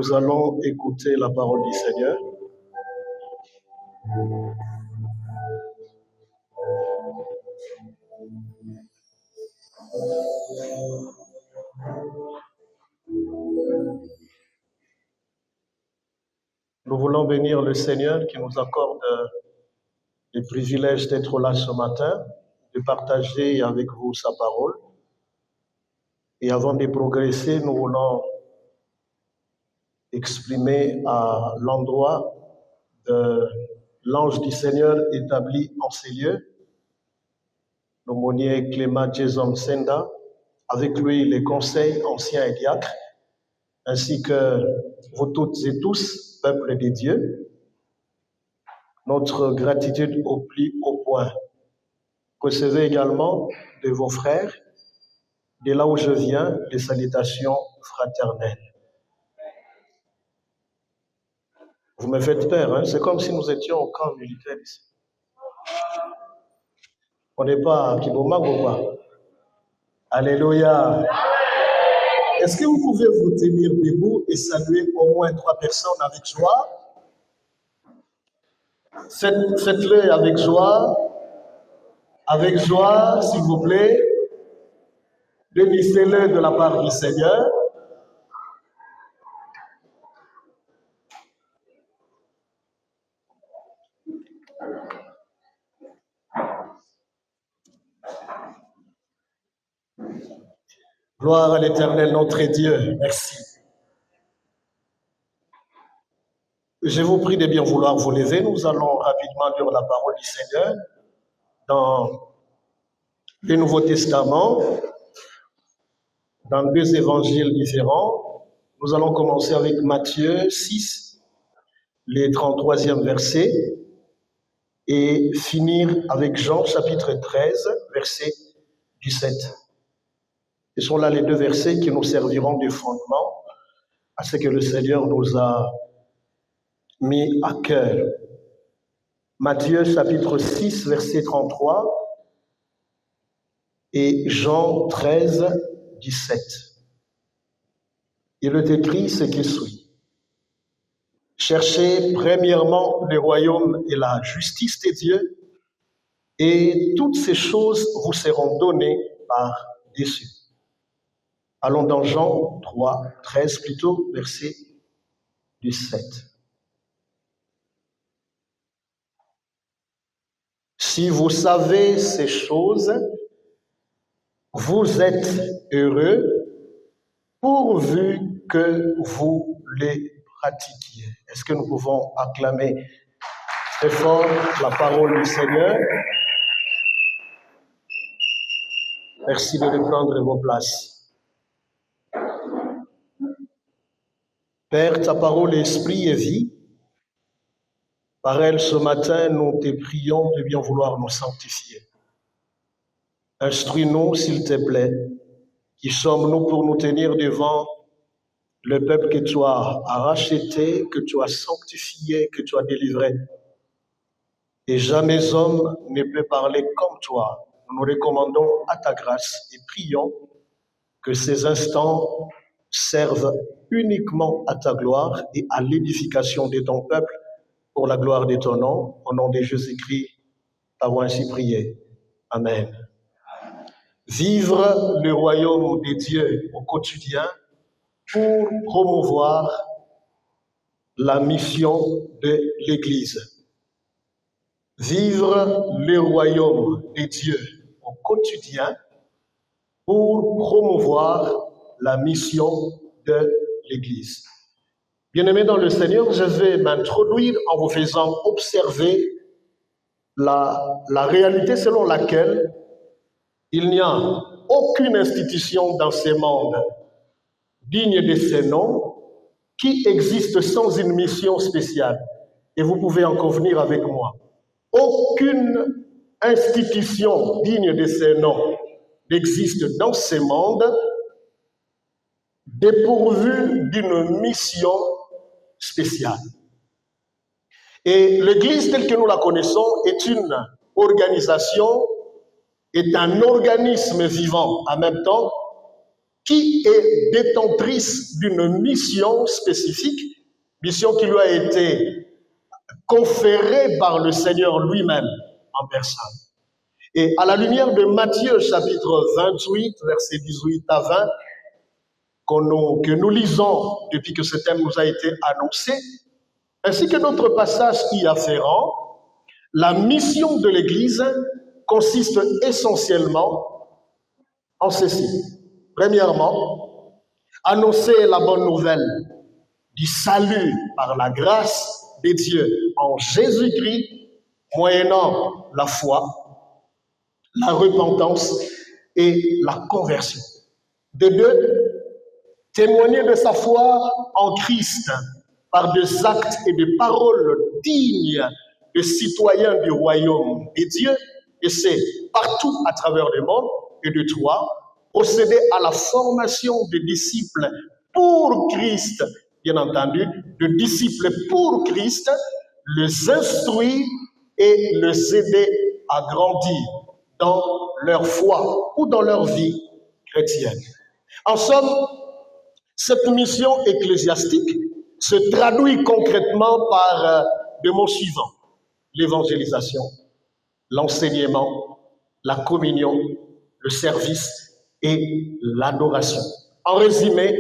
Nous allons écouter la parole du Seigneur. Nous voulons bénir le Seigneur qui nous accorde le privilège d'être là ce matin, de partager avec vous sa parole. Et avant de progresser, nous voulons exprimer à l'endroit de l'ange du Seigneur établi en ces lieux, l'aumônier Clément Jason Senda, avec lui les conseils anciens et diacres, ainsi que vous toutes et tous, peuple de Dieu, notre gratitude au plus haut point. Recevez également de vos frères, de là où je viens, les salutations fraternelles. Vous me faites peur, hein? C'est comme si nous étions au camp militaire ici. On n'est pas à Kiboma ou pas? Alléluia. Est-ce que vous pouvez vous tenir debout et saluer au moins 3 personnes avec joie? Faites-le avec joie, s'il vous plaît. Bénissez-le de la part du Seigneur. Gloire à l'Éternel, notre Dieu. Merci. Je vous prie de bien vouloir vous lever. Nous allons rapidement lire la parole du Seigneur dans le Nouveau Testament, dans 2 évangiles différents. Nous allons commencer avec Matthieu 6, le 33e verset, et finir avec Jean chapitre 13, verset 17. Ce sont là les 2 versets qui nous serviront de fondement à ce que le Seigneur nous a mis à cœur. Matthieu chapitre 6, verset 33 et Jean 13, 17. Il est écrit ce qui suit. Cherchez premièrement le royaume et la justice de Dieu, et toutes ces choses vous seront données par-dessus. Allons dans Jean 3, 13 plutôt, verset 17. Si vous savez ces choses, vous êtes heureux pourvu que vous les pratiquiez. Est-ce que nous pouvons acclamer très fort la parole du Seigneur? Merci de reprendre vos places. Père, ta parole est esprit et vie. Par elle, ce matin, nous te prions de bien vouloir nous sanctifier. Instruis-nous, s'il te plaît, qui sommes-nous pour nous tenir devant le peuple que tu as racheté, que tu as sanctifié, que tu as délivré. Et jamais homme ne peut parler comme toi. Nous nous recommandons à ta grâce et prions que ces instants servent uniquement à ta gloire et à l'édification de ton peuple pour la gloire de ton nom. Au nom de Jésus-Christ, avons ainsi prié. Amen. Vivre le royaume de Dieu au quotidien pour promouvoir la mission de l'Église. Vivre le royaume de Dieu au quotidien pour promouvoir la mission de l'Église. Bien-aimés dans le Seigneur, je vais m'introduire en vous faisant observer la réalité selon laquelle il n'y a aucune institution dans ce monde digne de ce nom qui existe sans une mission spéciale. Et vous pouvez en convenir avec moi. Aucune institution digne de ce nom n'existe dans ce monde dépourvue d'une mission spéciale. Et l'Église telle que nous la connaissons est une organisation, est un organisme vivant en même temps, qui est détentrice d'une mission spécifique, mission qui lui a été conférée par le Seigneur lui-même en personne. Et à la lumière de Matthieu chapitre 28, versets 18 à 20, que nous lisons depuis que ce thème nous a été annoncé, ainsi que notre passage y afférent, la mission de l'Église consiste essentiellement en ceci. Premièrement, annoncer la bonne nouvelle du salut par la grâce de Dieu en Jésus-Christ, moyennant la foi, la repentance et la conversion. De deux, témoigner de sa foi en Christ par des actes et des paroles dignes de citoyens du royaume de Dieu, et c'est partout à travers le monde. Et de trois, procéder à la formation de disciples pour Christ, bien entendu, de disciples pour Christ, les instruire et les aider à grandir dans leur foi ou dans leur vie chrétienne. En somme, cette mission ecclésiastique se traduit concrètement par les mots suivants: l'évangélisation, l'enseignement, la communion, le service et l'adoration. En résumé,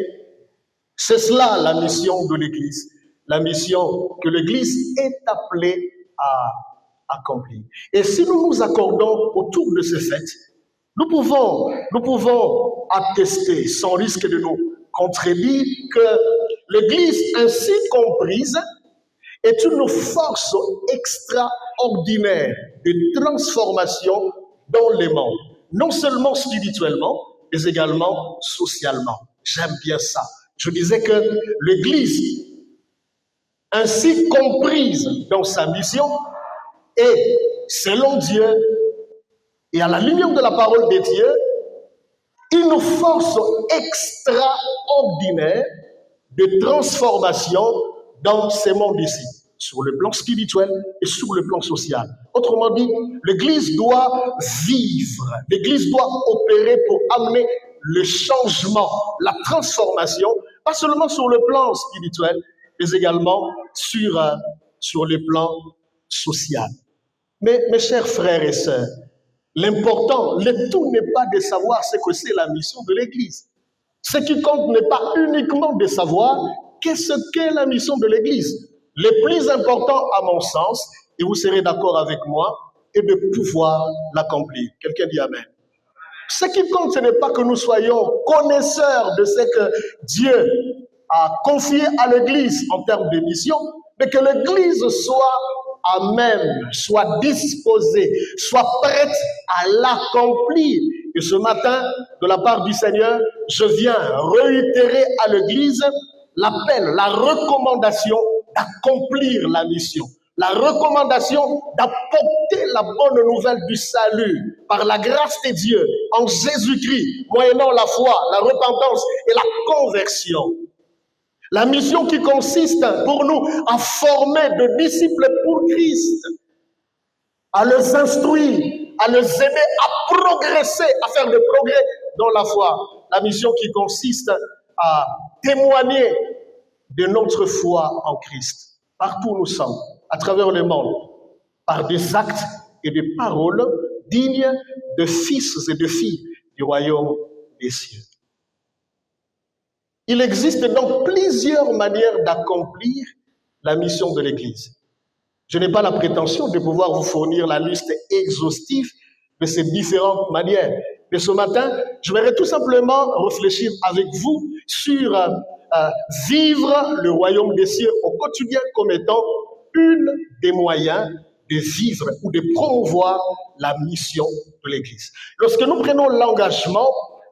c'est cela la mission de l'Église, la mission que l'Église est appelée à accomplir. Et si nous nous accordons autour de ce fait, nous pouvons attester, sans risque de nous contredire, que l'Église ainsi comprise est une force extraordinaire de transformation dans le monde, non seulement spirituellement, mais également socialement. J'aime bien ça. Je disais que l'Église, ainsi comprise dans sa mission, est, selon Dieu, et à la lumière de la parole de Dieu, une force extraordinaire de transformation dans ces mondes ici, sur le plan spirituel et sur le plan social. Autrement dit, l'Église doit vivre, l'Église doit opérer pour amener le changement, la transformation, pas seulement sur le plan spirituel, mais également sur le plan social. Mais mes chers frères et sœurs, l'important, le tout n'est pas de savoir ce que c'est la mission de l'Église. Ce qui compte n'est pas uniquement de savoir qu'est-ce qu'est la mission de l'Église. Le plus important, à mon sens, et vous serez d'accord avec moi, est de pouvoir l'accomplir. Quelqu'un dit Amen. Ce qui compte, ce n'est pas que nous soyons connaisseurs de ce que Dieu a confié à l'Église en termes de mission, mais que l'Église soit à même, soit disposée, soit prête à l'accomplir. Et ce matin, de la part du Seigneur, je viens réitérer à l'Église l'appel, la recommandation d'accomplir la mission. La recommandation d'apporter la bonne nouvelle du salut par la grâce de Dieu en Jésus-Christ, moyennant la foi, la repentance et la conversion. La mission qui consiste pour nous à former de disciples pour Christ, à les instruire, à les aider à progresser, à faire des progrès dans la foi. La mission qui consiste à témoigner de notre foi en Christ, partout où nous sommes, à travers le monde, par des actes et des paroles dignes de fils et de filles du royaume des cieux. Il existe donc plusieurs manières d'accomplir la mission de l'Église. Je n'ai pas la prétention de pouvoir vous fournir la liste exhaustive de ces différentes manières. Mais ce matin, je voudrais tout simplement réfléchir avec vous sur vivre le royaume des cieux au quotidien comme étant une des moyens de vivre ou de promouvoir la mission de l'Église. Lorsque nous prenons l'engagement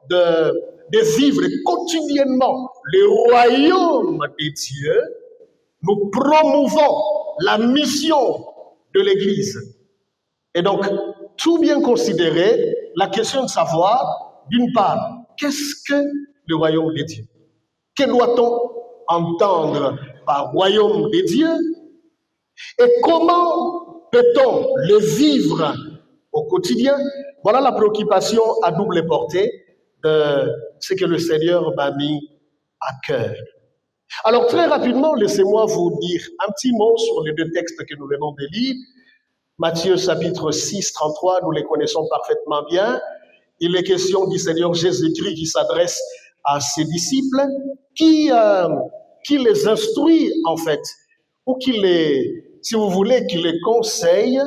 de vivre quotidiennement le royaume de Dieu, nous promouvons la mission de l'Église. Et donc, tout bien considérer, la question de savoir, d'une part, qu'est-ce que le royaume de Dieu? Que doit-on entendre par royaume de Dieu? Et comment peut-on le vivre au quotidien? Voilà la préoccupation à double portée de ce que le Seigneur m'a mis à cœur. Alors très rapidement, laissez-moi vous dire un petit mot sur les deux textes que nous venons de lire. Matthieu chapitre 6, 33, nous les connaissons parfaitement bien. Il est question du Seigneur Jésus-Christ qui s'adresse à ses disciples, qui les instruit en fait, ou qui les, si vous voulez, qui les conseille,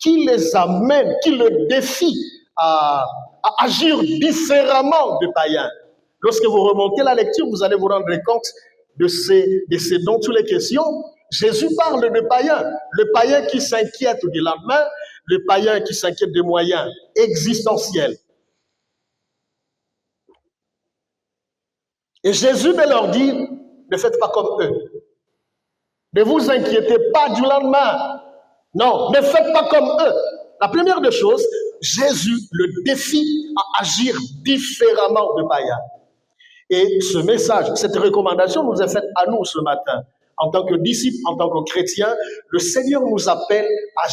qui les amène, qui les défie à agir différemment des païens. Lorsque vous remontez la lecture, vous allez vous rendre compte de ce dont il est question. Jésus parle de païens, le païen qui s'inquiète du lendemain, le païen qui s'inquiète des moyens existentiels. Et Jésus leur dit, ne faites pas comme eux. Ne vous inquiétez pas du lendemain. Non, ne faites pas comme eux. La première des choses, Jésus le défie à agir différemment de païens. Et ce message, cette recommandation nous est faite à nous ce matin. En tant que disciples, en tant que chrétiens, le Seigneur nous appelle à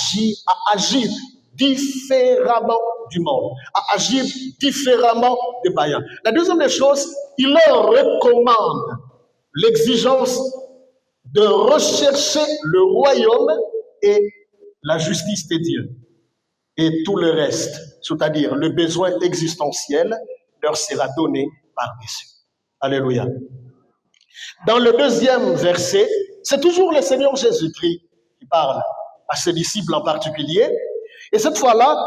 agir différemment du monde, à agir différemment des païens. La deuxième des choses, il leur recommande l'exigence de rechercher le royaume et la justice de Dieu. Et tout le reste, c'est-à-dire le besoin existentiel, leur sera donné par-dessus. Alléluia. Dans le deuxième verset, c'est toujours le Seigneur Jésus-Christ qui parle à ses disciples en particulier. Et cette fois-là,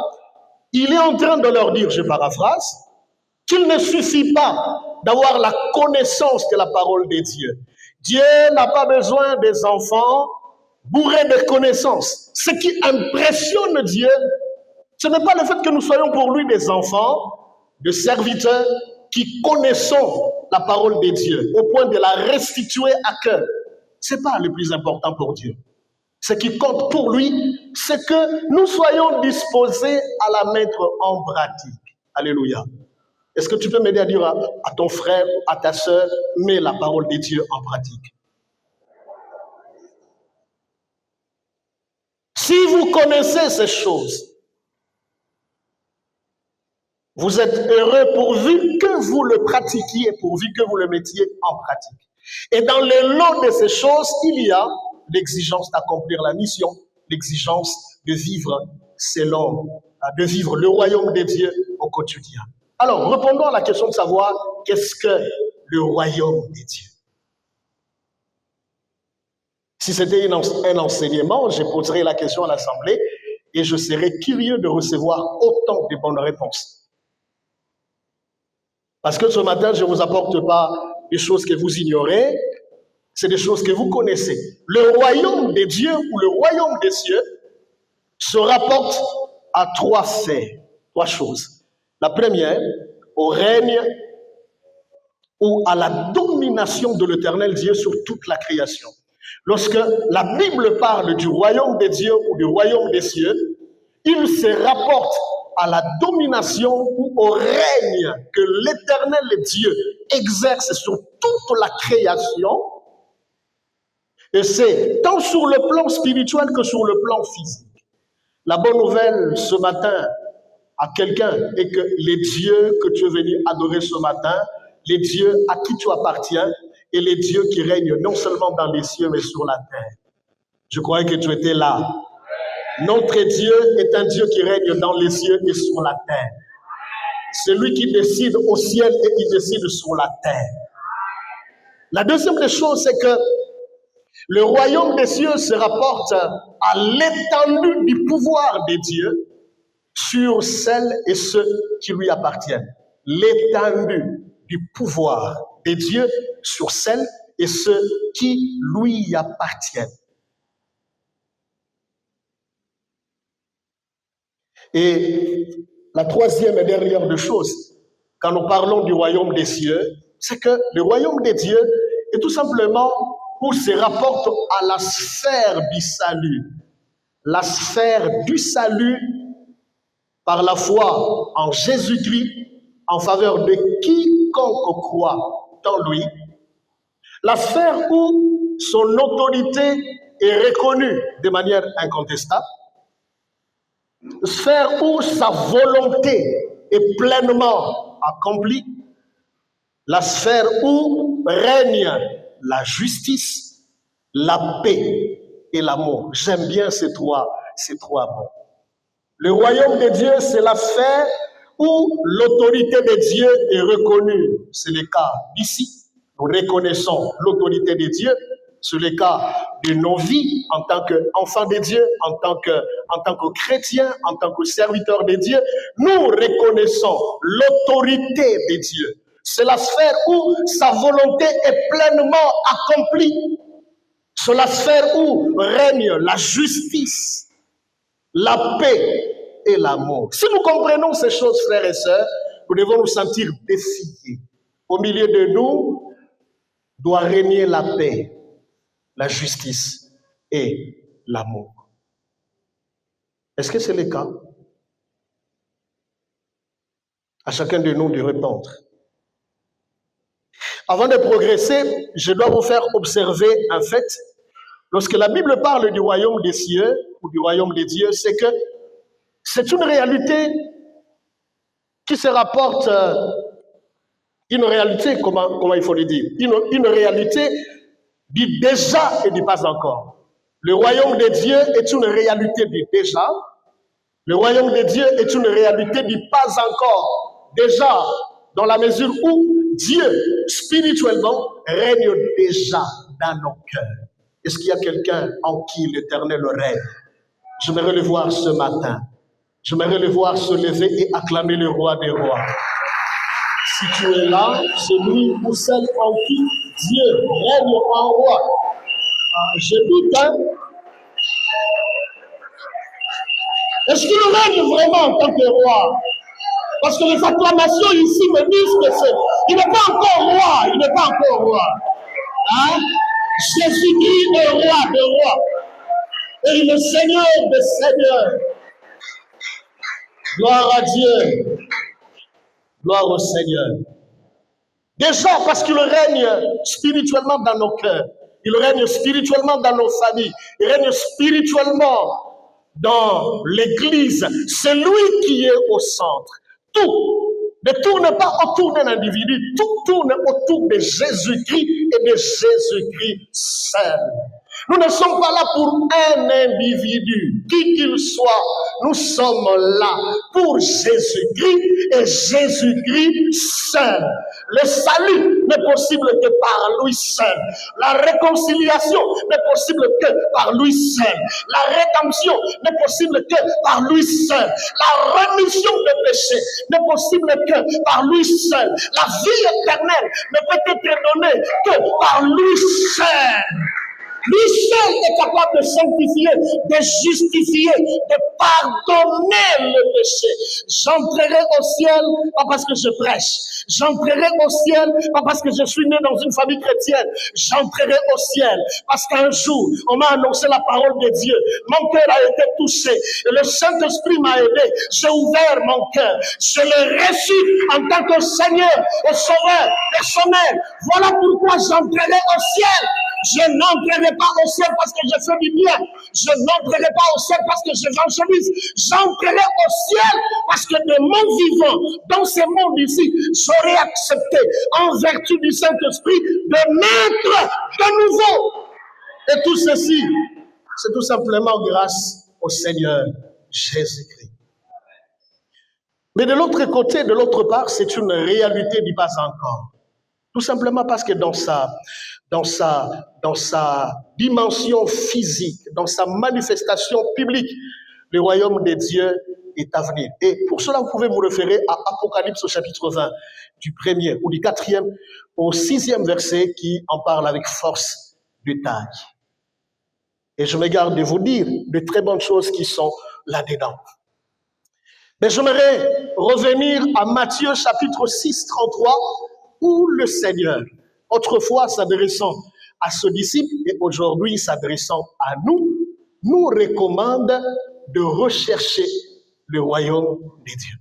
il est en train de leur dire, je paraphrase, qu'il ne suffit pas d'avoir la connaissance de la parole de Dieu. Dieu n'a pas besoin des enfants bourrés de connaissances. Ce qui impressionne Dieu, ce n'est pas le fait que nous soyons pour lui des enfants, des serviteurs qui connaissons la parole de Dieu au point de la restituer à cœur. Ce n'est pas le plus important pour Dieu. Ce qui compte pour lui, c'est que nous soyons disposés à la mettre en pratique. Alléluia. Est-ce que tu peux m'aider à dire à ton frère, à ta sœur, mets la parole de Dieu en pratique? Si vous connaissez ces choses, vous êtes heureux pourvu que vous le pratiquiez, pourvu que vous le mettiez en pratique. Et dans le lot de ces choses, il y a l'exigence d'accomplir la mission, l'exigence de vivre selon, de vivre le royaume de Dieu au quotidien. Alors, répondons à la question de savoir qu'est-ce que le royaume de Dieu. Si c'était un enseignement, je poserais la question à l'Assemblée et je serais curieux de recevoir autant de bonnes réponses. Parce que ce matin, je ne vous apporte pas des choses que vous ignorez, c'est des choses que vous connaissez. Le royaume de Dieu ou le royaume des cieux se rapporte à trois faits, trois choses. La première, au règne ou à la domination de l'Éternel Dieu sur toute la création. Lorsque la Bible parle du royaume de Dieu ou du royaume des cieux, il se rapporte à la domination ou au règne que l'Éternel Dieu exerce sur toute la création. Et c'est tant sur le plan spirituel que sur le plan physique. La bonne nouvelle ce matin à quelqu'un est que les dieux que tu es venu adorer ce matin, les dieux à qui tu appartiens, et les dieux qui règnent non seulement dans les cieux, mais sur la terre. Je croyais que tu étais là. Notre Dieu est un Dieu qui règne dans les cieux et sur la terre. C'est lui qui décide au ciel et qui décide sur la terre. La deuxième des choses, c'est que le royaume des cieux se rapporte à l'étendue du pouvoir de Dieu sur celles et ceux qui lui appartiennent. L'étendue du pouvoir de Dieu sur celles et ceux qui lui appartiennent. Et la troisième et dernière des choses, quand nous parlons du royaume des cieux, c'est que le royaume des dieux est tout simplement où se rapporte à la sphère du salut. La sphère du salut par la foi en Jésus-Christ en faveur de quiconque croit en lui. La sphère où son autorité est reconnue de manière incontestable. Sphère où sa volonté est pleinement accompli, la sphère où règne la justice, la paix et l'amour. J'aime bien ces trois mots. Le royaume de Dieu, c'est la sphère où l'autorité de Dieu est reconnue. C'est le cas d'ici. Nous reconnaissons l'autorité de Dieu. C'est le cas de nos vies en tant qu'enfants de Dieu, en tant que chrétiens, en tant que serviteurs de Dieu. Nous reconnaissons l'autorité de Dieu. C'est la sphère où sa volonté est pleinement accomplie. C'est la sphère où règne la justice, la paix et l'amour. Si nous comprenons ces choses, frères et sœurs, nous devons nous sentir défiés. Au milieu de nous doit régner la paix, la justice et l'amour. Est-ce que c'est le cas? À chacun de nous de répondre. Avant de progresser, je dois vous faire observer un fait. Lorsque la Bible parle du royaume des cieux ou du royaume des dieux, c'est que c'est une réalité qui se rapporte, une réalité, comment il faut le dire, une réalité du déjà et du pas encore. Le royaume de Dieu est une réalité du déjà. Le royaume de Dieu est une réalité du pas encore. Déjà, dans la mesure où Dieu, spirituellement, règne déjà dans nos cœurs. Est-ce qu'il y a quelqu'un en qui l'Éternel règne? J'aimerais le voir ce matin. J'aimerais le voir se lever et acclamer le roi des rois. Si tu es là, celui ou celle en qui Dieu règne en roi. Je doute, hein? Est-ce qu'il règne vraiment en tant que roi? Parce que les acclamations ici me disent que il n'est pas encore roi, il n'est pas encore roi. Hein? Jésus-Christ est roi de rois. Et il est Seigneur des seigneurs. Gloire à Dieu. Gloire au Seigneur. Déjà parce qu'il règne spirituellement dans nos cœurs. Il règne spirituellement dans nos familles. Il règne spirituellement dans l'Église. C'est lui qui est au centre. Tout ne tourne pas autour d'un individu. Tout tourne autour de Jésus-Christ et de Jésus-Christ seul. Nous ne sommes pas là pour un individu, qui qu'il soit. Nous sommes là pour Jésus-Christ et Jésus-Christ seul. Le salut n'est possible que par lui seul. La réconciliation n'est possible que par lui seul. La rédemption n'est possible que par lui seul. La rémission des péchés n'est possible que par lui seul. La vie éternelle ne peut être donnée que par lui seul. Lui seul est capable de sanctifier, de justifier, de pardonner le péché. J'entrerai au ciel, pas parce que je prêche. J'entrerai au ciel, pas parce que je suis né dans une famille chrétienne. J'entrerai au ciel, parce qu'un jour, on m'a annoncé la parole de Dieu. Mon cœur a été touché. Et le Saint-Esprit m'a aidé. J'ai ouvert mon cœur. Je l'ai reçu en tant que Seigneur et Sauveur personnel. Voilà pourquoi j'entrerai au ciel. Je n'entrerai pas au ciel parce que je fais du bien. Je n'entrerai pas au ciel parce que j'évangélise. J'entrerai au ciel parce que de mon vivant, dans ce monde ici, j'aurai accepté, en vertu du Saint-Esprit, de naître de nouveau. Et tout ceci, c'est tout simplement grâce au Seigneur Jésus-Christ. Mais de l'autre côté, de l'autre part, c'est une réalité du pas encore. Tout simplement parce que dans sa dimension physique, dans sa manifestation publique, le royaume de Dieu est à venir. Et pour cela, vous pouvez vous référer à Apocalypse au chapitre 20, du 1er ou du 4e au 6e verset qui en parle avec force de taille. Et je me garde de vous dire de très bonnes choses qui sont là-dedans. Mais j'aimerais revenir à Matthieu chapitre 6, 33, où le Seigneur, autrefois s'adressant à ce disciple et aujourd'hui s'adressant à nous, nous recommande de rechercher le royaume de Dieu.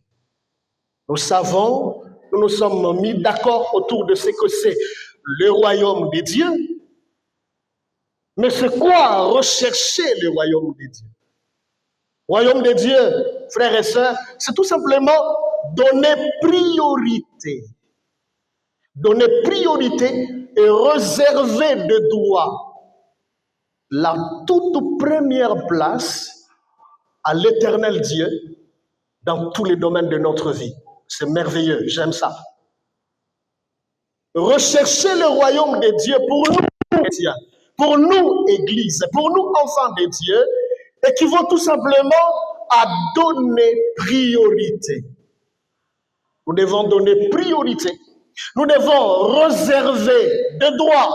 Nous savons, nous nous sommes mis d'accord autour de ce que c'est le royaume de Dieu, mais c'est quoi rechercher le royaume de Dieu? Royaume de Dieu, frères et sœurs, c'est tout simplement donner priorité. Donner priorité et réserver de droit la toute première place à l'éternel Dieu dans tous les domaines de notre vie. C'est merveilleux, j'aime ça. Rechercher le royaume de Dieu pour nous, chrétiens, pour nous, Église, pour nous, enfants de Dieu, équivaut tout simplement à donner priorité. Nous devons donner priorité. Nous devons réserver de droit.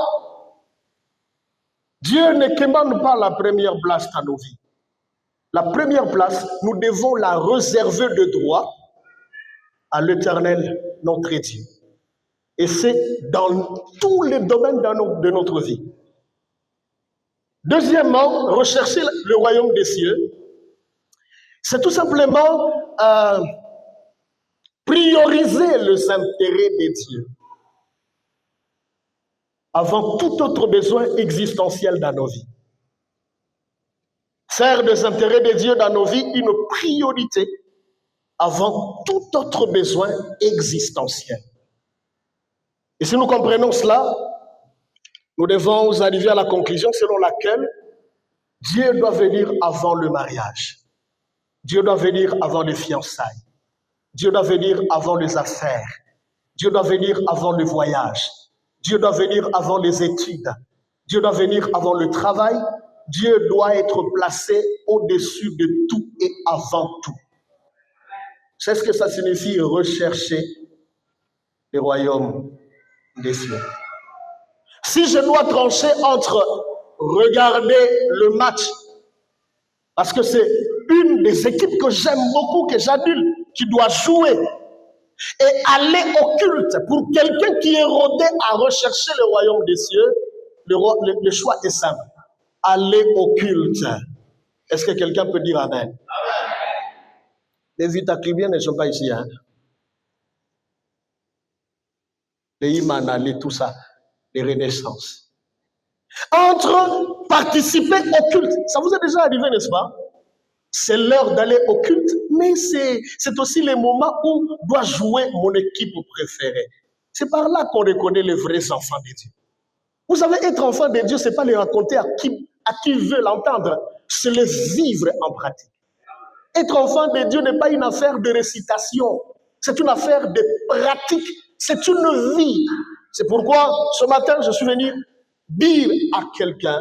Dieu ne commande pas la première place dans nos vies. La première place, nous devons la réserver de droit à l'Éternel, notre Dieu. Et c'est dans tous les domaines de notre vie. Deuxièmement, rechercher le royaume des cieux, c'est tout simplement prioriser les intérêts de Dieu avant tout autre besoin existentiel dans nos vies. Faire des intérêts de Dieu dans nos vies une priorité avant tout autre besoin existentiel. Et si nous comprenons cela, nous devons arriver à la conclusion selon laquelle Dieu doit venir avant le mariage. Dieu doit venir avant les fiançailles. Dieu doit venir avant les affaires. Dieu doit venir avant le voyage. Dieu doit venir avant les études. Dieu doit venir avant le travail. Dieu doit être placé au-dessus de tout et avant tout. C'est ce que ça signifie rechercher le royaume des cieux. Si je dois trancher entre regarder le match, parce que c'est une des équipes que j'aime beaucoup, que j'adule, qui doit jouer, et aller au culte, pour quelqu'un qui est rodé à rechercher le royaume des cieux, le choix est simple. Aller au culte. Est-ce que quelqu'un peut dire Amen? Les Vitacribiens ne sont pas ici. Hein? Les Imanali, tout ça, les renaissances. Entre participer au culte, ça vous est déjà arrivé, n'est-ce pas? C'est l'heure d'aller au culte, mais c'est aussi le moment où doit jouer mon équipe préférée. C'est par là qu'on reconnaît les vrais enfants de Dieu. Vous savez, être enfant de Dieu, ce n'est pas les raconter à qui veut l'entendre, c'est le vivre en pratique. Être enfant de Dieu n'est pas une affaire de récitation, c'est une affaire de pratique, c'est une vie. C'est pourquoi ce matin, je suis venu dire à quelqu'un,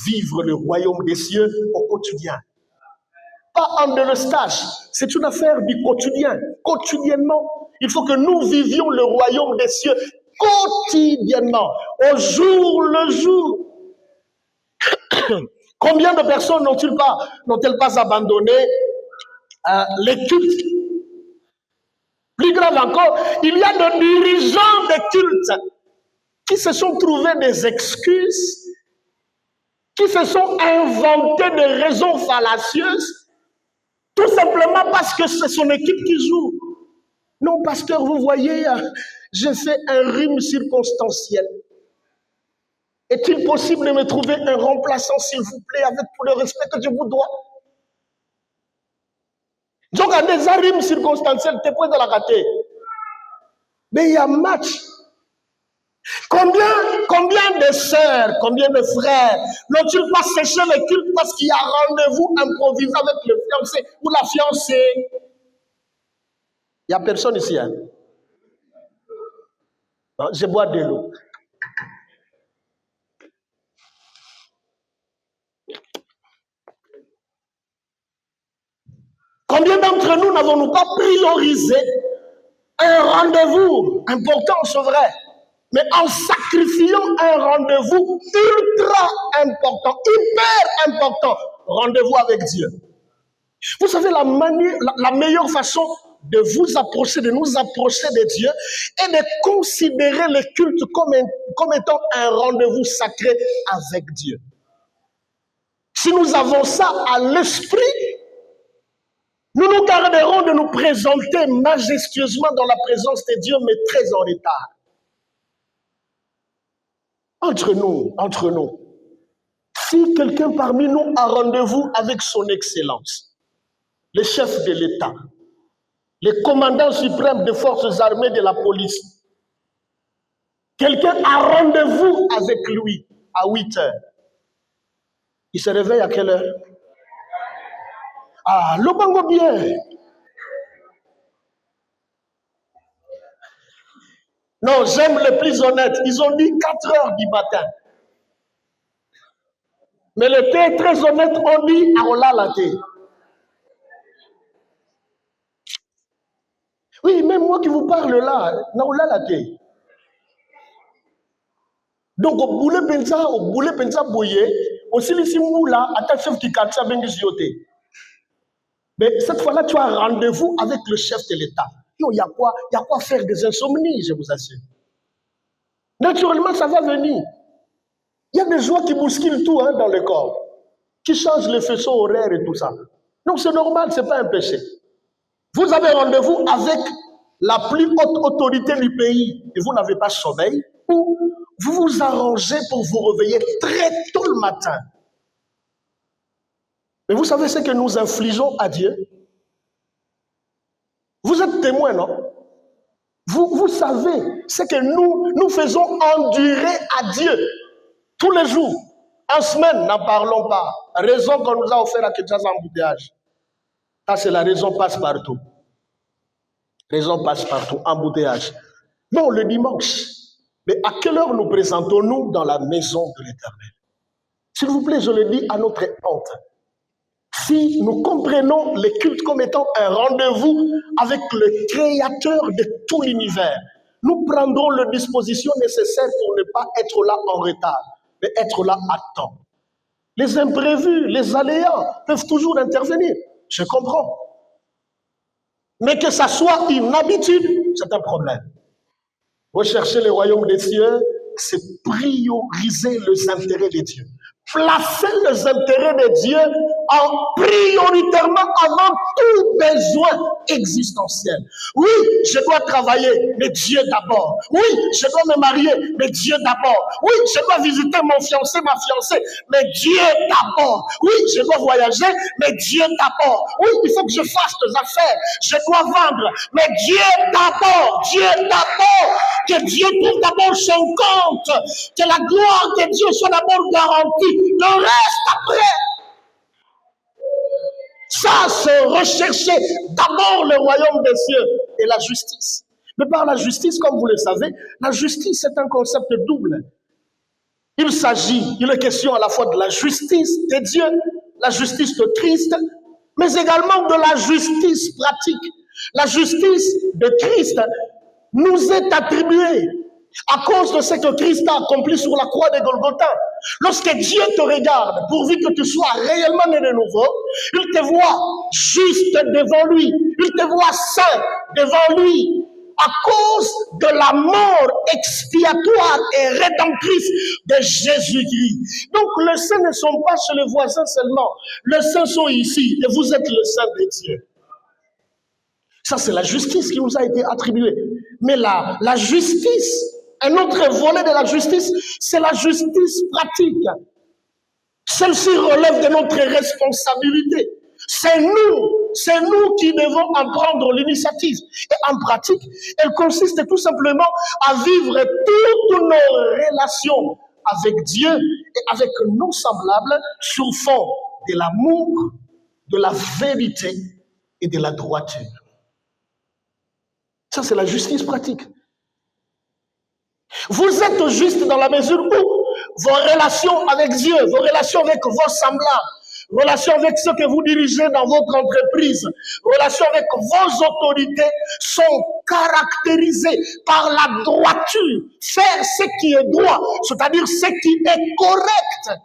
vivre le royaume des cieux au quotidien. Pas en délestage, c'est une affaire du quotidien. Quotidiennement, il faut que nous vivions le royaume des cieux quotidiennement, au jour le jour. Combien de personnes n'ont-elles pas abandonné les cultes? Plus grave encore, il y a des dirigeants des cultes qui se sont trouvés des excuses, qui se sont inventés des raisons fallacieuses, tout simplement parce que c'est son équipe qui joue. Non, pasteur, vous voyez, j'ai fait un rime circonstanciel. Est-il possible de me trouver un remplaçant, s'il vous plaît, avec tout le respect que je vous dois? Donc, à des rimes circonstanciels, tu es prêt de la rater. Mais il y a match. Combien de sœurs, combien de frères n'ont-ils pas séché le culte parce qu'il y a rendez-vous improvisé avec le fiancé ou la fiancée? Il n'y a personne ici. Hein? Non, je bois de l'eau. Combien d'entre nous n'avons-nous pas priorisé un rendez-vous important, c'est vrai, mais en sacrifiant un rendez-vous ultra important, hyper important, rendez-vous avec Dieu. Vous savez, la meilleure façon de vous approcher, de nous approcher de Dieu, est de considérer le culte comme étant un rendez-vous sacré avec Dieu. Si nous avons ça à l'esprit, nous nous garderons de nous présenter majestueusement dans la présence de Dieu, mais très en retard. Entre nous, si quelqu'un parmi nous a rendez-vous avec son excellence, le chef de l'État, le commandant suprême des forces armées de la police, quelqu'un a rendez-vous avec lui à 8 heures. Il se réveille à quelle heure? Ah, le bango bien. Non, j'aime les plus honnêtes. Ils ont dit 4 heures du matin. Mais les très très honnêtes ont dit à Olalate. Oui, même moi qui vous parle là, na Olalate. Donc, au boulet pensa boye, aussi les simboula, attaque chef qui quartier à Benguiziote. Mais cette fois-là, tu as rendez-vous avec le chef de l'État. Non, il y a quoi faire des insomnies, je vous assure. Naturellement, ça va venir. Il y a des joies qui bousculent tout dans le corps, qui changent les faisceaux horaires et tout ça. Donc, c'est normal, ce n'est pas un péché. Vous avez rendez-vous avec la plus haute autorité du pays et vous n'avez pas sommeil, ou vous vous arrangez pour vous réveiller très tôt le matin. Mais vous savez ce que nous infligeons à Dieu? Vous êtes témoin, non? Vous savez ce que nous faisons endurer à Dieu tous les jours. En semaine, n'en parlons pas. Raison qu'on nous a offert à Kinshasa embouteillage. Ça, c'est la raison passe partout. Raison passe partout, embouteillage. Non, le dimanche. Mais à quelle heure nous présentons-nous dans la maison de l'Éternel? S'il vous plaît, je le dis à notre honte. Si nous comprenons le culte comme étant un rendez-vous avec le Créateur de tout l'univers, nous prendrons les dispositions nécessaires pour ne pas être là en retard, mais être là à temps. Les imprévus, les aléas peuvent toujours intervenir, je comprends. Mais que ça soit une habitude, c'est un problème. Rechercher le royaume des cieux, c'est prioriser les intérêts de Dieu. Placer les intérêts de Dieu prioritairement avant tout besoin existentiel. Oui, je dois travailler, mais Dieu d'abord. Oui, je dois me marier, mais Dieu d'abord. Oui, je dois visiter mon fiancé, ma fiancée, mais Dieu d'abord. Oui, je dois voyager, mais Dieu d'abord. Oui, il faut que je fasse des affaires, je dois vendre, mais Dieu d'abord. Dieu d'abord. Que Dieu trouve d'abord son compte. Que la gloire de Dieu soit d'abord garantie. Le reste après. Ça, c'est rechercher d'abord le royaume des cieux et la justice. Mais par la justice, comme vous le savez, la justice est un concept double. Il est question à la fois de la justice de Dieu, la justice de Christ, mais également de la justice pratique. La justice de Christ nous est attribuée à cause de ce que Christ a accompli sur la croix de Golgotha. Lorsque Dieu te regarde, pourvu que tu sois réellement né de nouveau, il te voit juste devant lui, il te voit saint devant lui, à cause de la mort expiatoire et rédemptrice de Jésus-Christ. Donc les saints ne sont pas chez les voisins seulement, les saints sont ici et vous êtes le saint de Dieu. Ça, c'est la justice qui nous a été attribuée. Mais la justice, un autre volet de la justice, c'est la justice pratique. Celle-ci relève de notre responsabilité. C'est nous qui devons en prendre l'initiative. Et en pratique, elle consiste tout simplement à vivre toutes nos relations avec Dieu et avec nos semblables sur fond de l'amour, de la vérité et de la droiture. Ça, c'est la justice pratique. Vous êtes juste dans la mesure où vos relations avec Dieu, vos relations avec vos semblables, relations avec ceux que vous dirigez dans votre entreprise, relations avec vos autorités sont caractérisées par la droiture. Faire ce qui est droit, c'est-à-dire ce qui est correct.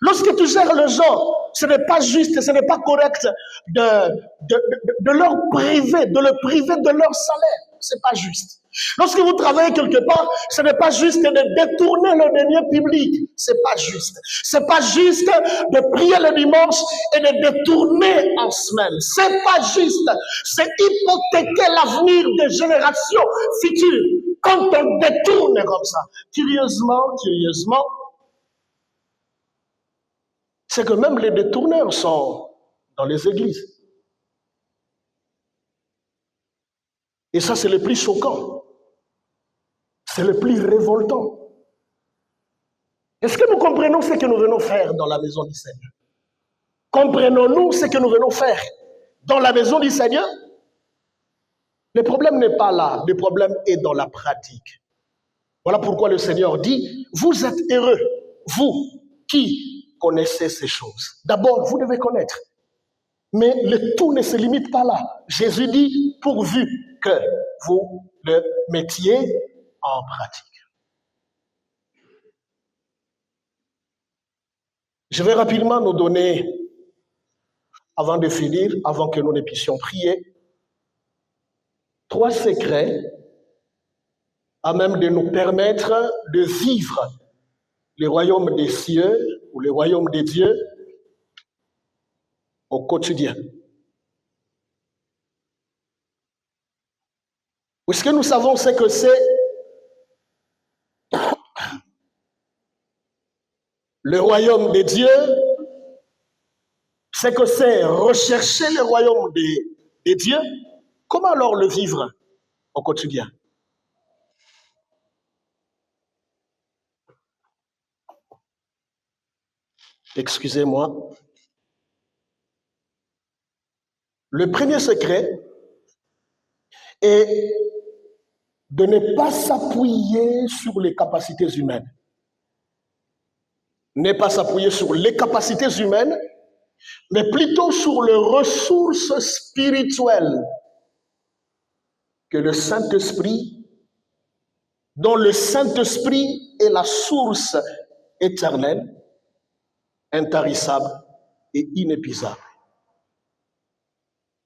Lorsque tu gères les gens, ce n'est pas juste, ce n'est pas correct de leur priver, de le priver de leur salaire. C'est pas juste. Lorsque vous travaillez quelque part, ce n'est pas juste de détourner le denier public. C'est pas juste. C'est pas juste de prier le dimanche et de détourner en semaine. C'est pas juste. C'est hypothéquer l'avenir des générations futures quand on détourne comme ça. Curieusement, c'est que même les détourneurs sont dans les églises. Et ça, c'est le plus choquant. C'est le plus révoltant. Est-ce que nous comprenons ce que nous venons faire dans la maison du Seigneur? Comprenons-nous ce que nous venons faire dans la maison du Seigneur? Le problème n'est pas là, le problème est dans la pratique. Voilà pourquoi le Seigneur dit, vous êtes heureux, vous qui connaissez ces choses. D'abord, vous devez connaître. Mais le tout ne se limite pas là. Jésus dit, pourvu que vous le mettiez en pratique. Je vais rapidement nous donner, avant de finir, avant que nous ne puissions prier, 3 secrets à même de nous permettre de vivre le royaume des cieux ou le royaume des dieux au quotidien. Puisque nous savons ce que c'est le royaume des dieux, c'est que c'est rechercher le royaume des dieux. Comment alors le vivre au quotidien? Excusez-moi. Le premier secret est de ne pas s'appuyer sur les capacités humaines. Ne pas s'appuyer sur les capacités humaines, mais plutôt sur les ressources spirituelles que le Saint-Esprit, dont le Saint-Esprit est la source éternelle, intarissable et inépuisable.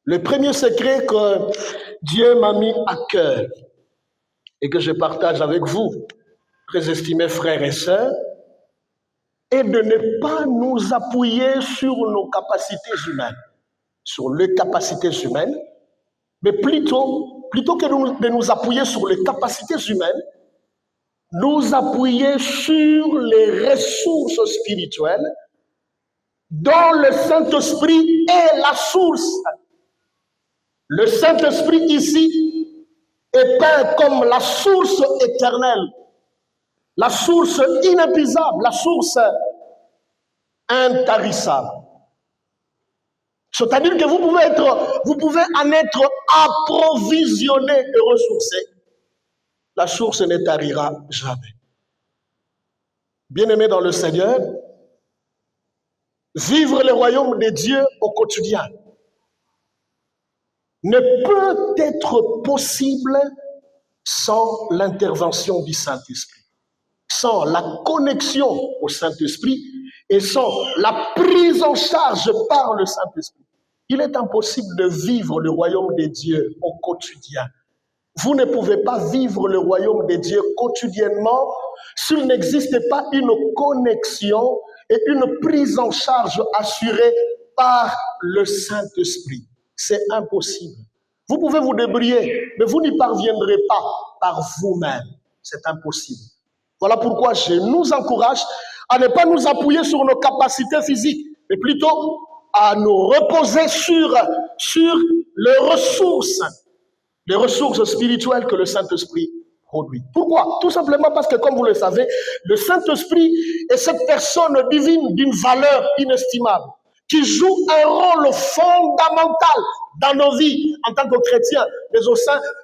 Le premier secret que Dieu m'a mis à cœur et que je partage avec vous, très estimés frères et sœurs, est de ne pas nous appuyer sur nos capacités humaines, sur les capacités humaines, mais plutôt que de nous appuyer sur les capacités humaines, nous appuyer sur les ressources spirituelles dont le Saint-Esprit est la source. Le Saint-Esprit ici est peint comme la source éternelle, la source inépuisable, la source intarissable. C'est-à-dire que vous pouvez en être approvisionné et ressourcé. La source ne tarira jamais. Bien-aimés dans le Seigneur, vivre le royaume de Dieu au quotidien ne peut être possible sans l'intervention du Saint-Esprit, sans la connexion au Saint-Esprit et sans la prise en charge par le Saint-Esprit. Il est impossible de vivre le royaume de Dieu au quotidien. Vous ne pouvez pas vivre le royaume de Dieu quotidiennement s'il n'existe pas une connexion et une prise en charge assurée par le Saint-Esprit. C'est impossible. Vous pouvez vous débrouiller, mais vous n'y parviendrez pas par vous-même. C'est impossible. Voilà pourquoi je nous encourage à ne pas nous appuyer sur nos capacités physiques, mais plutôt à nous reposer sur les ressources spirituelles que le Saint-Esprit produit. Pourquoi? Tout simplement parce que, comme vous le savez, le Saint-Esprit est cette personne divine d'une valeur inestimable, qui joue un rôle fondamental dans nos vies en tant que chrétiens,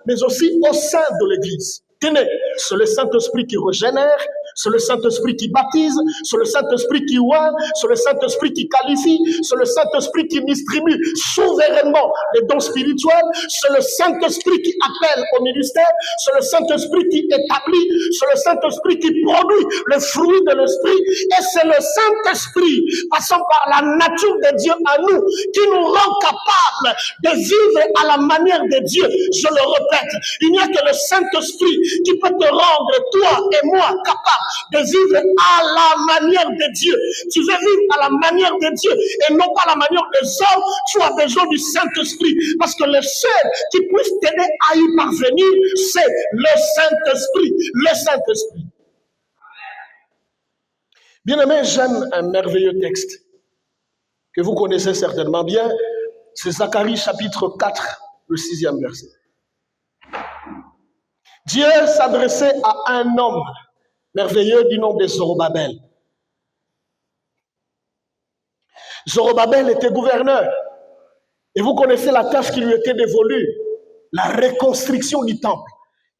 mais aussi au sein de l'Église. Tenez, c'est le Saint-Esprit qui régénère, c'est le Saint-Esprit qui baptise, c'est le Saint-Esprit qui oint, c'est le Saint-Esprit qui qualifie, c'est le Saint-Esprit qui distribue souverainement les dons spirituels, c'est le Saint-Esprit qui appelle au ministère, c'est le Saint-Esprit qui établit, c'est le Saint-Esprit qui produit le fruit de l'Esprit, et c'est le Saint-Esprit, passant par la nature de Dieu en nous, qui nous rend capables de vivre à la manière de Dieu. Je le répète, il n'y a que le Saint-Esprit qui peut te rendre, toi et moi, capables de vivre à la manière de Dieu. Tu veux vivre à la manière de Dieu et non pas à la manière des hommes. Tu as besoin du Saint-Esprit, parce que le seul qui puisse t'aider à y parvenir, c'est le Saint-Esprit. Le Saint-Esprit. Bien-aimés, j'aime un merveilleux texte que vous connaissez certainement bien. C'est Zacharie chapitre 4, le 6e verset. Dieu s'adressait à un homme merveilleux du nom de Zorobabel. Zorobabel était gouverneur. Et vous connaissez la tâche qui lui était dévolue, la reconstruction du temple.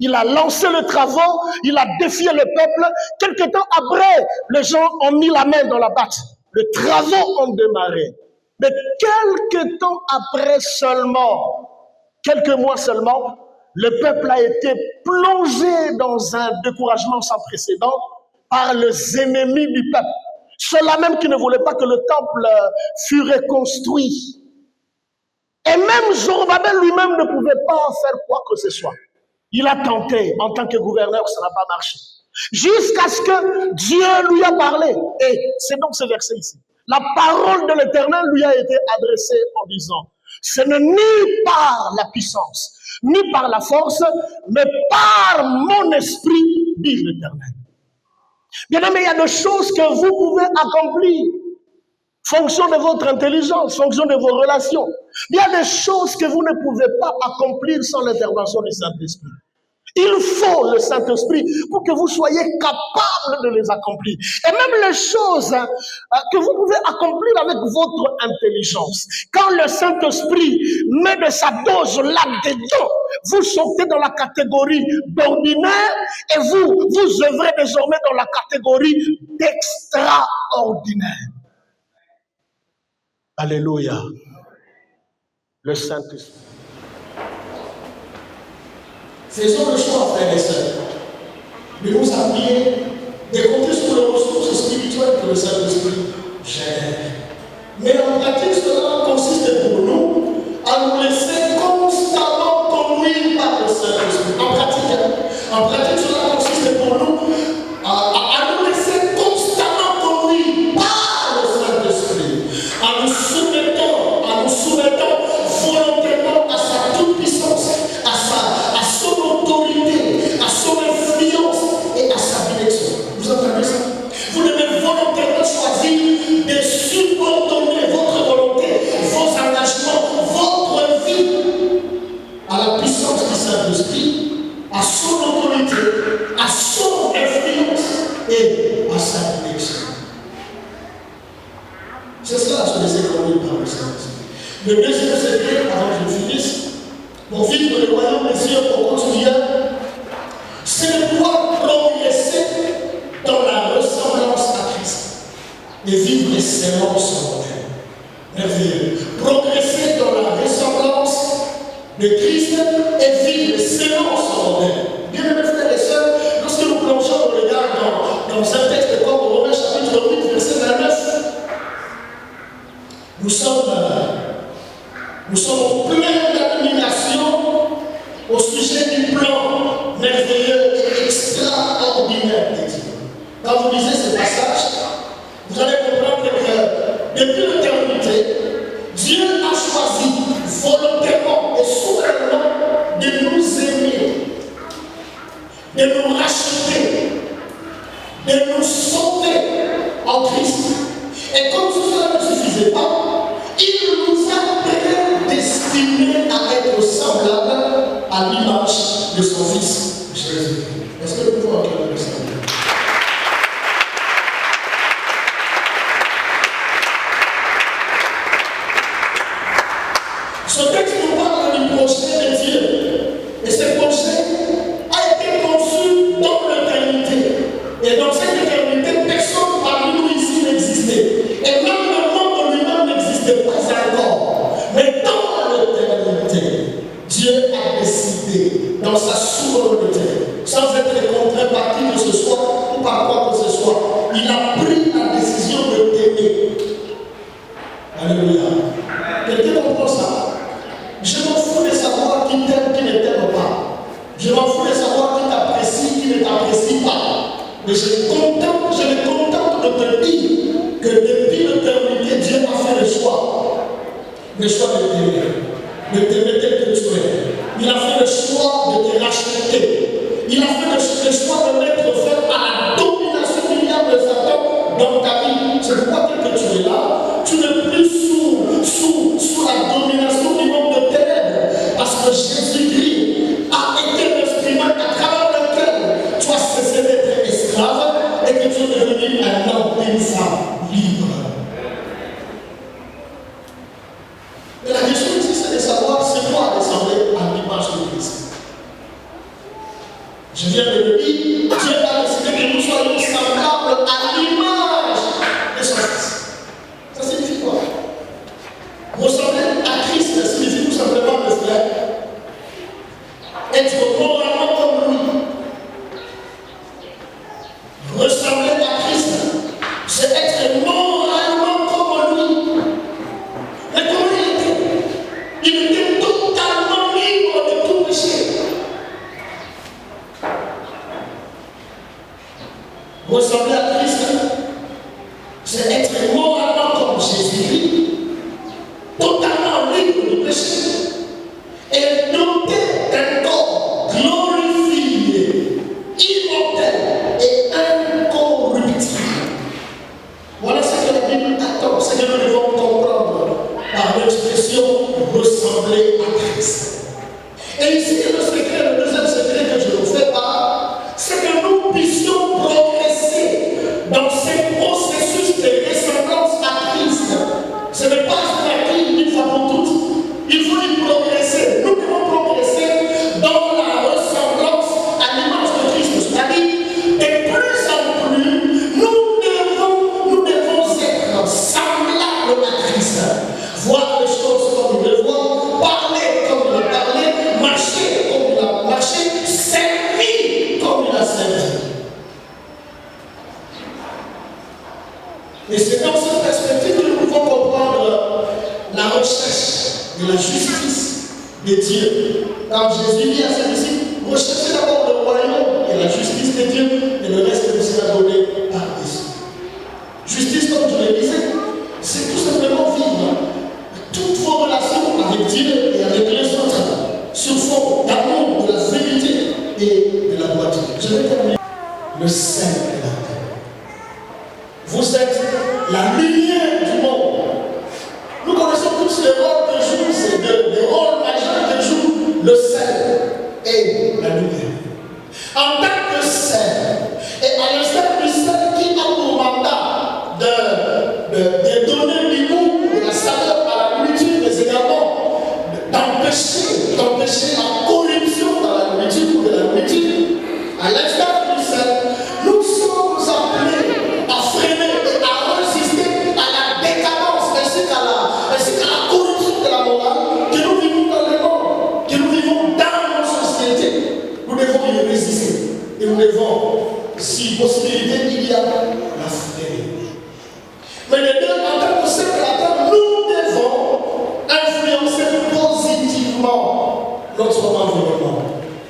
Il a lancé le travaux, il a défié le peuple. Quelque temps après, les gens ont mis la main dans la pâte. Les travaux ont démarré. Mais quelques temps après seulement, quelques mois seulement, le peuple a été plongé dans un découragement sans précédent par les ennemis du peuple. Ceux-là même qui ne voulaient pas que le temple fût reconstruit. Et même Zorobabel lui-même ne pouvait pas faire quoi que ce soit. Il a tenté, en tant que gouverneur, ça n'a pas marché. Jusqu'à ce que Dieu lui a parlé. Et c'est donc ce verset ici. La parole de l'Éternel lui a été adressée en disant, ce n'est ni par la puissance, ni par la force, mais par mon esprit, dit l'Éternel. Bien aimé, il y a des choses que vous pouvez accomplir. Fonction de votre intelligence, fonction de vos relations. Il y a des choses que vous ne pouvez pas accomplir sans l'intervention du Saint-Esprit. Il faut le Saint-Esprit pour que vous soyez capable de les accomplir. Et même les choses que vous pouvez accomplir avec votre intelligence. Quand le Saint-Esprit met de sa dose là-dedans, vous sortez dans la catégorie d'ordinaire et vous œuvrez désormais dans la catégorie d'extraordinaire. Alléluia. Le Saint-Esprit. Faisons le choix, frères et sœurs, de nous appuyer, de compter sur les ressources spirituelles que le Saint-Esprit gère. Mais en pratique, cela consiste pour nous à nous laisser constamment conduire par le Saint-Esprit. En pratique, cela consiste pour nous à nous laisser constamment conduire par le Saint-Esprit, à nous soumettons volontairement à sa toute-puissance, à son autorité, à son influence et à sa direction. Vous entendez ça? Vous devez volontairement choisir de subordonner votre volonté, vos engagements, votre vie à la puissance du Saint-Esprit, à son autorité, à son influence et à sa direction. C'est cela que je les ai conduits par le Saint-Esprit. Le deuxième secret, avant que je finisse, pour vivre le royaume des cieux au quotidien, c'est de pouvoir progresser dans la ressemblance à Christ et vivre selon son modèle. Merveilleux. Progresser dans la ressemblance de Christ et vivre selon son modèle. Bien-aimés frères et sœurs, lorsque nous plongeons le regard dans un texte comme Romains chapitre 8, verset 29, nous sommes pleins d'admiration au sujet du plan merveilleux et extraordinaire de Dieu. Quand vous lisez ce passage, vous allez comprendre que depuis l'éternité, Dieu a choisi volontairement et souverainement de nous aimer, de nous racheter, de nous sauver en Christ. Et comme cela ne suffisait pas, il nous a prédestinés à être semblables à l'image de son Fils Jésus. Est-ce que nous pouvons acclamer le Seigneur? Ce texte nous parle du projet de Dieu. Et ce projet a été conçu dans l'éternité. Et dans cette éternité, personne parmi nous ici n'existait. Et même le monde lui-même n'existait pas encore. Mais dans l'éternité, Dieu a décidé, dans sa souveraineté, sans être contraint par qui que ce soit ou par quoi que ce soit, il a pris la décision de t'aimer. Alléluia. Quelqu'un comprend ça? Je m'en fous de savoir qui t'aime, qui ne t'aime pas. Je m'en fous de savoir qui t'apprécie, qui ne t'apprécie pas. Mais je me contente de te dire que depuis l'éternité, Dieu a fait le choix de t'aimer tel que tu es. Il a fait le choix de te racheter. Il a fait le choix de mettre fin à la domination du diable de Satan dans ta vie. C'est pourquoi tel que tu es là, tu n'es plus sous la domination du monde de ténèbres. Parce que Jésus-Christ a été l'instrument à travers par l'expression ressembler à Christ. Et ici, le secret, le deuxième secret que je vous fais part, c'est que nous puissions progresser dans ces processus de ressemblance à Christ. Ce n'est pas un acquis une fois pour toutes. Il faut y progresser. Nous devons progresser dans la ressemblance à l'image de Christ. C'est-à-dire, de plus en plus, nous devons être semblables à Christ. Voir les choses comme il le voit, parler comme il a parlé, marcher comme il a marché, servir comme il a servi. Et c'est dans cette perspective que nous pouvons comprendre la recherche de la justice de Dieu. Quand Jésus dit à ses disciples, recherchez d'abord le royaume et la justice de Dieu, et le reste vous sera donné par-dessus. Justice, comme je le disais, c'est tout simplement vivre toutes vos relations avec Dieu et avec les autres sur fond d'amour, de la vérité et de la droiture. Je vais terminer. Le sel et la terre. Vous êtes la lumière du monde. Nous connaissons tous les rôles que joue, c'est des rôles majeurs que joue le sel et la lumière. En tant que sel, et à l'instar du sel qui a pour mandat de donner l'humour, de la saveur à la nourriture, mais également d'empêcher la corruption dans la nourriture ou de la nourriture, à l'instar du sel, nous sommes appelés à freiner et à résister à la décadence ainsi qu'à la corruption de la morale que nous vivons dans le monde, que nous vivons dans nos sociétés. Nous devons y résister et nous devons, si possibilité il y a, la freiner. Mais les deux, en tant que séparateurs, nous devons influencer positivement notre environnement,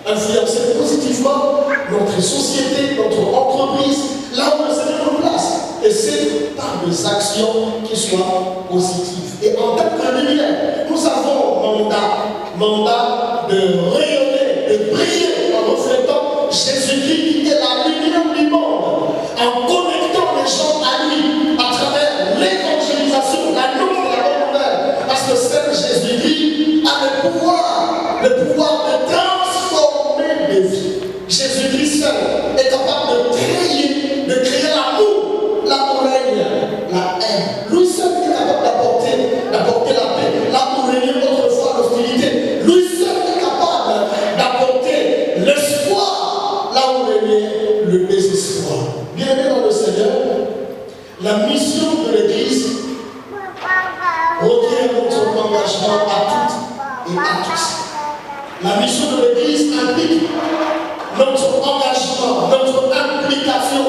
influencer positivement notre société, notre entreprise, là où le Seigneur nous place. Et c'est par des actions qui soient positives. Et en tant que lumière, nous avons mandat de rayonner, de briller en reflétant Jésus-Christ qui est la lumière du monde, en connectant les gens à lui, à travers l'évangélisation, l'annonce de la bonne nouvelle. Parce que seul Jésus-Christ a le pouvoir de transformer des vies. Jésus-Christ seul est capable de créer l'amour, là où règne la haine. Lui seul est capable d'apporter la paix, là où régnait autrefois l'hostilité. Lui seul est capable d'apporter l'espoir, là où régnait le désespoir. Bien-aimés dans le Seigneur, la mission de l'Église requiert notre engagement à toutes et à tous. La mission de l'Église implique notre engagement, notre implication.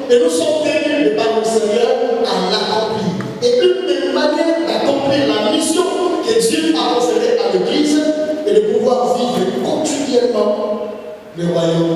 Et nous sommes tenus par le Seigneur à l'accomplir. Et une des manières d'accomplir la mission que Dieu a conférée à l'Église est de pouvoir vivre continuellement le royaume